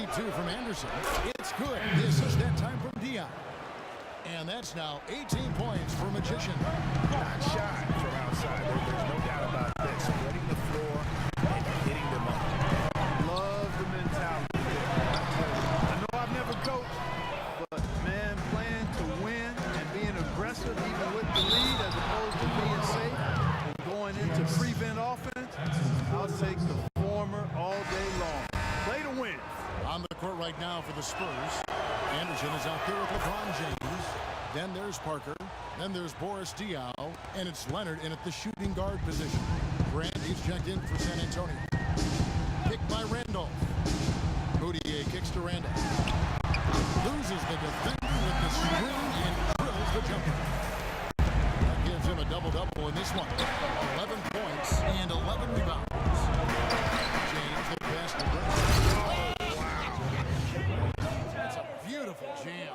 3-2 from Anderson. It's good. The assist that time from Dion. And that's now 18 points for Magician. Not shy from outside. There's no doubt about that. Spreading the floor and hitting them up. Love the mentality. I know I've never coached, but, man, playing to win and being aggressive even with the lead as opposed to being safe and going into prevent offense, I'll take the former all day long. Play to win. On the court right now for the Spurs. Anderson is out there with LeBron James. Then there's Parker. Then there's Boris Diaw. And it's Leonard in at the shooting guard position. Grant is checked in for San Antonio. Kicked by Randolph. Moutier kicks to Randolph. Loses the defender with the screen and drills the jumper. That gives him a double-double in this one. 11 points and 11 rebounds. James the pass to Grant. That's a beautiful jam.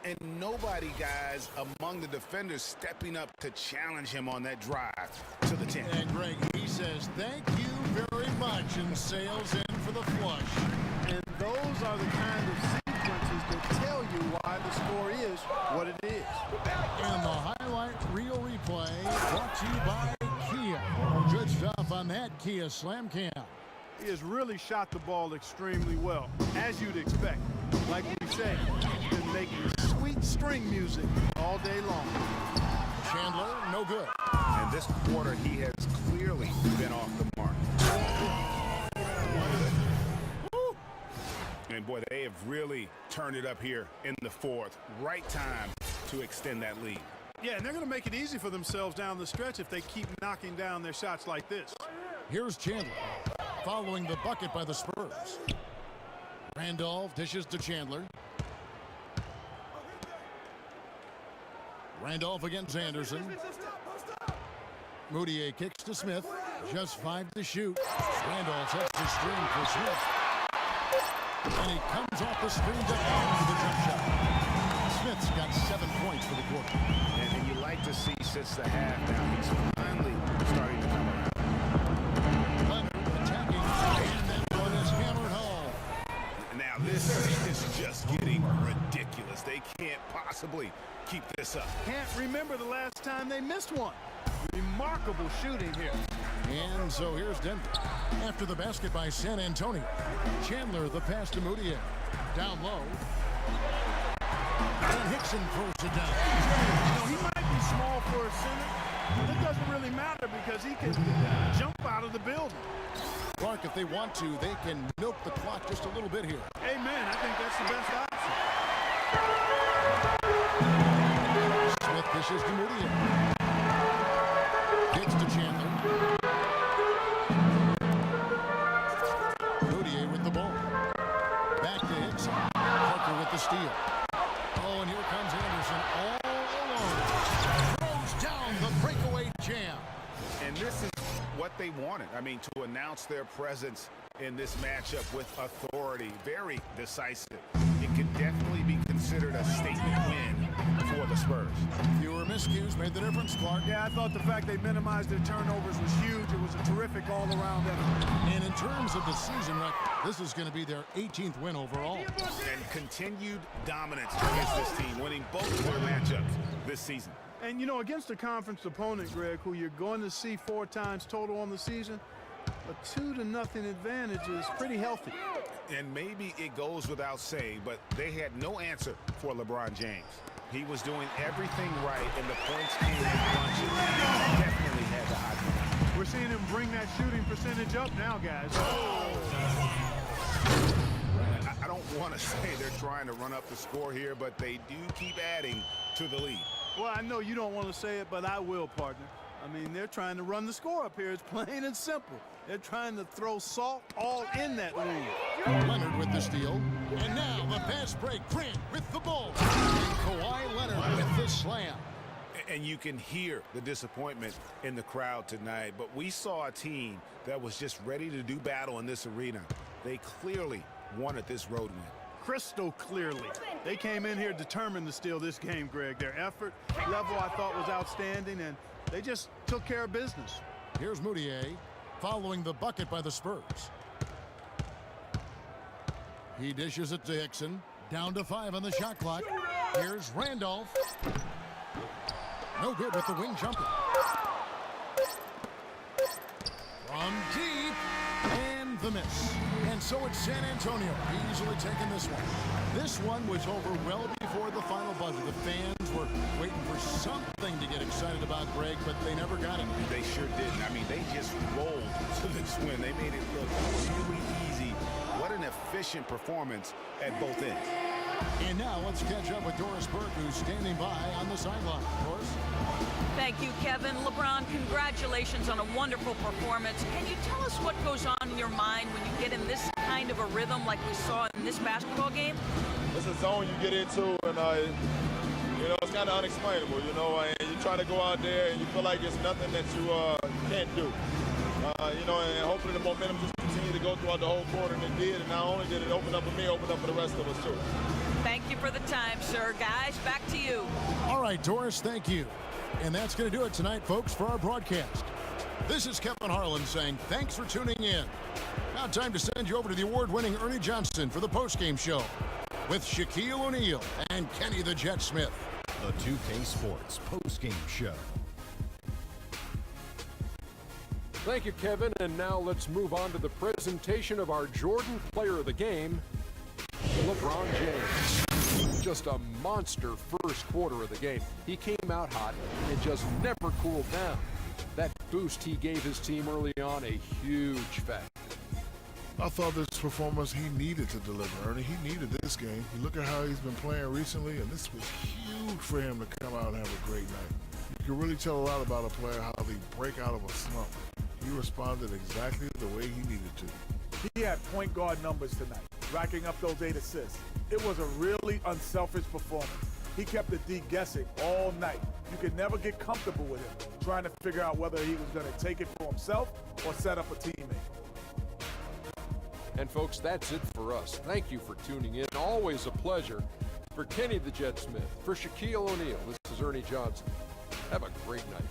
And nobody, guys, among the defenders stepping up to challenge him on that drive to the 10. And Greg, he says, thank you very much, and sails in for the flush. And those are the kind of sequences that tell you why the score is what it is. And the highlight reel replay brought to you by Kia. Good stuff on that Kia Slam Cam. He has really shot the ball extremely well, as you'd expect. Like we say, he's been making sweet string music all day long. Chandler, no good. And this quarter, he has clearly been off the mark. And, boy, they have really turned it up here in the fourth. Right time to extend that lead. Yeah, and they're going to make it easy for themselves down the stretch if they keep knocking down their shots like this. Here's Chandler, following the bucket by the Spurs. Randolph dishes to Chandler. Randolph against Anderson. Moutier kicks to Smith. Just 5 to shoot. Randolph sets the screen for Smith. And he comes off the screen to end the jump shot. Smith's got 7 points for the quarter. And you like to see since the half now he's finally starting to come around. Leonard attacking, and that one is hammered home. Now this is just getting ridiculous. They can't possibly keep this up. Can't remember the last time they missed one. Remarkable shooting here. And so here's Denver. After the basket by San Antonio. Chandler the pass to Moutier. Down low. And Hickson throws it down. You know, he might be small for a center, but it doesn't really matter because he can jump out of the building. Clark, if they want to, they can milk the clock just a little bit here. Amen. I think that's the best option. Smith dishes to Moutier. Gets to Chandler. Moutier with the ball. Back to Hickson. Parker with the steal. Oh, and here comes Anderson all alone. Throws down the breakaway jam. And this is what they wanted. I mean, to announce their presence in this matchup with authority. Very decisive. It could definitely be considered a statement win for the Spurs. Fewer miscues made the difference, Clark. Yeah, I thought the fact they minimized their turnovers was huge. It was a terrific all-around effort. And in terms of the season record, this is going to be their 18th win overall. And continued dominance against this team, winning both of their matchups this season. And, you know, against a conference opponent, Greg, who you're going to see 4 times total on the season, a 2-0 advantage is pretty healthy. And maybe it goes without saying, but they had no answer for LeBron James. He was doing everything right, and the points came in bunches. He definitely had the hot hand. We're seeing him bring that shooting percentage up now, guys. I don't want to say they're trying to run up the score here, but they do keep adding to the lead. Well, I know you don't want to say it, but I will, partner. I mean, they're trying to run the score up here. It's plain and simple. They're trying to throw salt all in that lead. Leonard with the steal. And now the fast break. Grant with the ball. And Kawhi Leonard with the slam. And you can hear the disappointment in the crowd tonight. But we saw a team that was just ready to do battle in this arena. They clearly wanted this road win. Crystal clearly. They came in here determined to steal this game, Greg. Their effort level, I thought, was outstanding, and they just took care of business. Here's Moutier following the bucket by the Spurs. He dishes it to Hickson. Down to 5 on the shot clock. Here's Randolph. No good with the wing jumper. From deep. And the miss. And so it's San Antonio easily taking this one. This one was over well before the final buzzer. The fans were waiting for something to get excited about, Greg, but they never got it. They sure didn't. I mean, they just rolled to this win. They made it look really easy. What an efficient performance at both ends. And now let's catch up with Doris Burke, who's standing by on the sideline. Doris? Thank you, Kevin. LeBron, congratulations on a wonderful performance. Can you tell us what goes on in your mind when you get in this kind of a rhythm like we saw in this basketball game? It's a zone you get into, and it's kind of unexplainable, and you try to go out there and you feel like there's nothing that you can't do. And hopefully the momentum just continue to go throughout the whole quarter, and it did. And not only did it open up for me, open up for the rest of us too. Thank you for the time, sir. Guys, back to you. All right, Doris, thank you. And that's going to do it tonight, folks, for our broadcast. This is Kevin Harlan saying thanks for tuning in. Now time to send you over to the award-winning Ernie Johnson for the postgame show with Shaquille O'Neal and Kenny the Jet Smith. The 2K Sports postgame show. Thank you, Kevin. And now let's move on to the presentation of our Jordan Player of the Game, LeBron James. Just a monster first quarter of the game. He came out hot and just never cooled down. That boost he gave his team early on, a huge factor. I thought this performance he needed to deliver, Ernie. He needed this game. You look at how he's been playing recently, and this was huge for him to come out and have a great night. You can really tell a lot about a player, how they break out of a slump. He responded exactly the way he needed to. He had point guard numbers tonight, racking up those 8 assists. It was a really unselfish performance. He kept the D guessing all night. You could never get comfortable with him, trying to figure out whether he was going to take it for himself or set up a teammate. And folks, that's it for us. Thank you for tuning in. Always a pleasure. For Kenny the Jet Smith, for Shaquille O'Neal, this is Ernie Johnson. Have a great night.